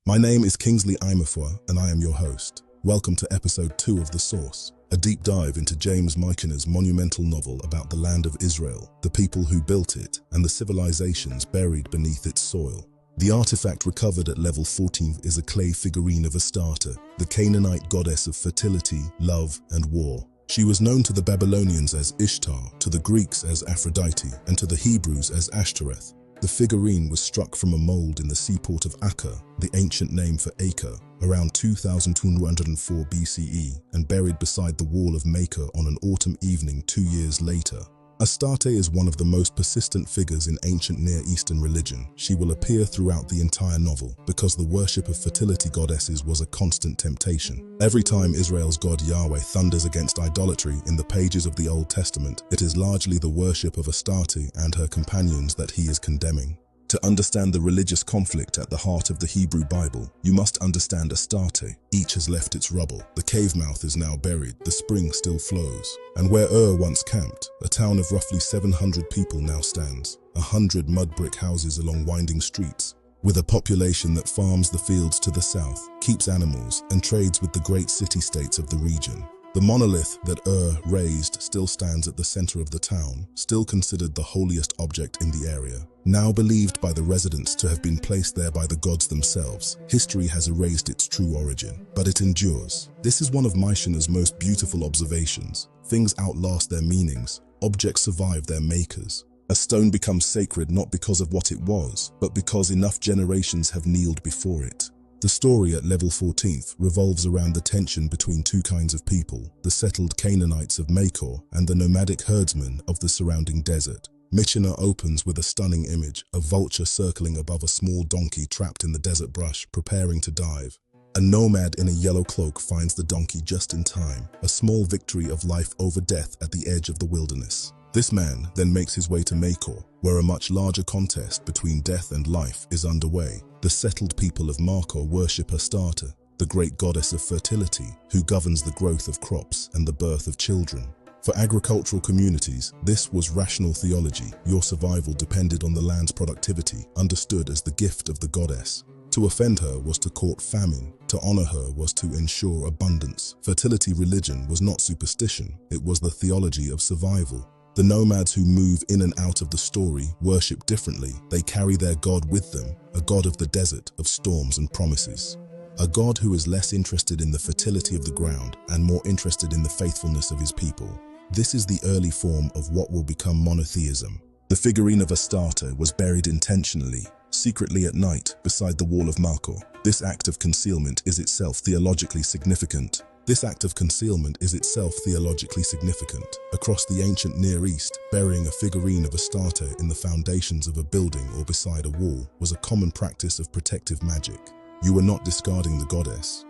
My name is Kingsley Imafwa, and I am your host. Welcome to episode 2 of The Source, a deep dive into James Michener's monumental novel about the land of Israel, the people who built it, and the civilizations buried beneath its soil. The artifact recovered at level 14 is a clay figurine of Astarte, the Canaanite goddess of fertility, love, and war. She was known to the Babylonians as Ishtar, to the Greeks as Aphrodite, and to the Hebrews as Ashtoreth. The figurine was struck from a mold in the seaport of Akka, the ancient name for Acre, around 2204 BCE, and buried beside the wall of Makor on an autumn evening 2 years later. Astarte is one of the most persistent figures in ancient Near Eastern religion. She will appear throughout the entire novel because the worship of fertility goddesses was a constant temptation. Every time Israel's God Yahweh thunders against idolatry in the pages of the Old Testament, it is largely the worship of Astarte and her companions that he is condemning. To understand the religious conflict at the heart of the Hebrew Bible, you must understand Astarte. Each has left its rubble. The cave mouth is now buried. The spring still flows. And where once camped, a town of roughly 700 people now stands. 100 mud brick houses along winding streets, with a population that farms the fields to the south, keeps animals, and trades with the great city-states of the region. The monolith that raised still stands at the center of the town, still considered the holiest object in the area. Now believed by the residents to have been placed there by the gods themselves, history has erased its true origin, but it endures. This is one of Michener's most beautiful observations. Things outlast their meanings, objects survive their makers. A stone becomes sacred not because of what it was, but because enough generations have kneeled before it. The story at level 14th revolves around the tension between two kinds of people, the settled Canaanites of Makor and the nomadic herdsmen of the surrounding desert. Michener opens with a stunning image, a vulture circling above a small donkey trapped in the desert brush, preparing to dive. A nomad in a yellow cloak finds the donkey just in time, a small victory of life over death at the edge of the wilderness. This man then makes his way to Makor, where a much larger contest between death and life is underway. The settled people of Makor worship Astarte, the great goddess of fertility, who governs the growth of crops and the birth of children. For agricultural communities, this was rational theology. Your survival depended on the land's productivity, understood as the gift of the goddess. To offend her was to court famine. To honor her was to ensure abundance. Fertility religion was not superstition, it was the theology of survival. The nomads who move in and out of the story worship differently. They carry their God with them, a God of the desert, of storms and promises. A God who is less interested in the fertility of the ground and more interested in the faithfulness of his people. This is the early form of what will become monotheism. The figurine of Astarte was buried intentionally, secretly at night, beside the wall of Makor. This act of concealment is itself theologically significant. Across the ancient Near East, burying a figurine of Astarte in the foundations of a building or beside a wall was a common practice of protective magic. You were not discarding the goddess.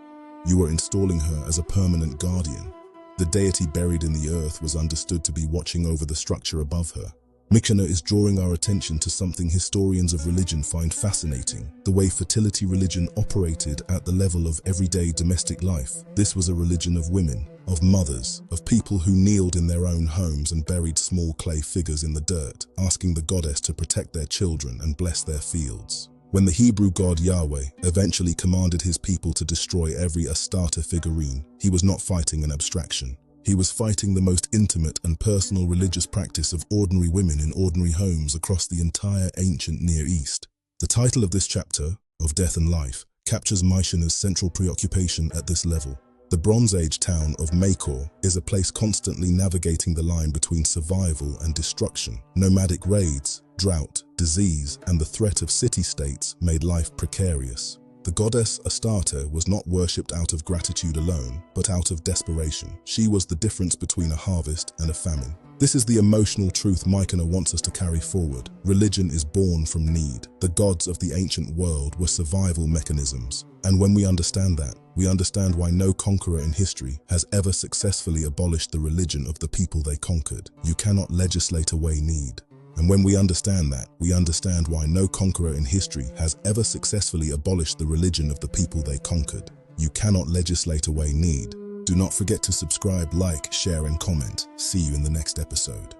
You were installing her as a permanent guardian. The deity buried in the earth was understood to be watching over the structure above her. Michener is drawing our attention to something historians of religion find fascinating: the way fertility religion operated at the level of everyday domestic life. This was a religion of women, of mothers, of people who kneeled in their own homes and buried small clay figures in the dirt, asking the goddess to protect their children and bless their fields. When the Hebrew god Yahweh eventually commanded his people to destroy every Astarte figurine, he was not fighting an abstraction. He was fighting the most intimate and personal religious practice of ordinary women in ordinary homes across the entire ancient Near East. The title of this chapter, Of Death and Life, captures Michener's central preoccupation at this level. The Bronze Age town of Makor is a place constantly navigating the line between survival and destruction. Nomadic raids, drought, disease, and the threat of city-states made life precarious. The goddess Astarte was not worshipped out of gratitude alone, but out of desperation. She was the difference between a harvest and a famine. This is the emotional truth Michener wants us to carry forward. Religion is born from need. The gods of the ancient world were survival mechanisms. And when we understand that, we understand why no conqueror in history has ever successfully abolished the religion of the people they conquered. You cannot legislate away need. And when we understand that, we understand why no conqueror in history has ever successfully abolished the religion of the people they conquered. You cannot legislate away need. Do not forget to subscribe, like, share, and comment. See you in the next episode.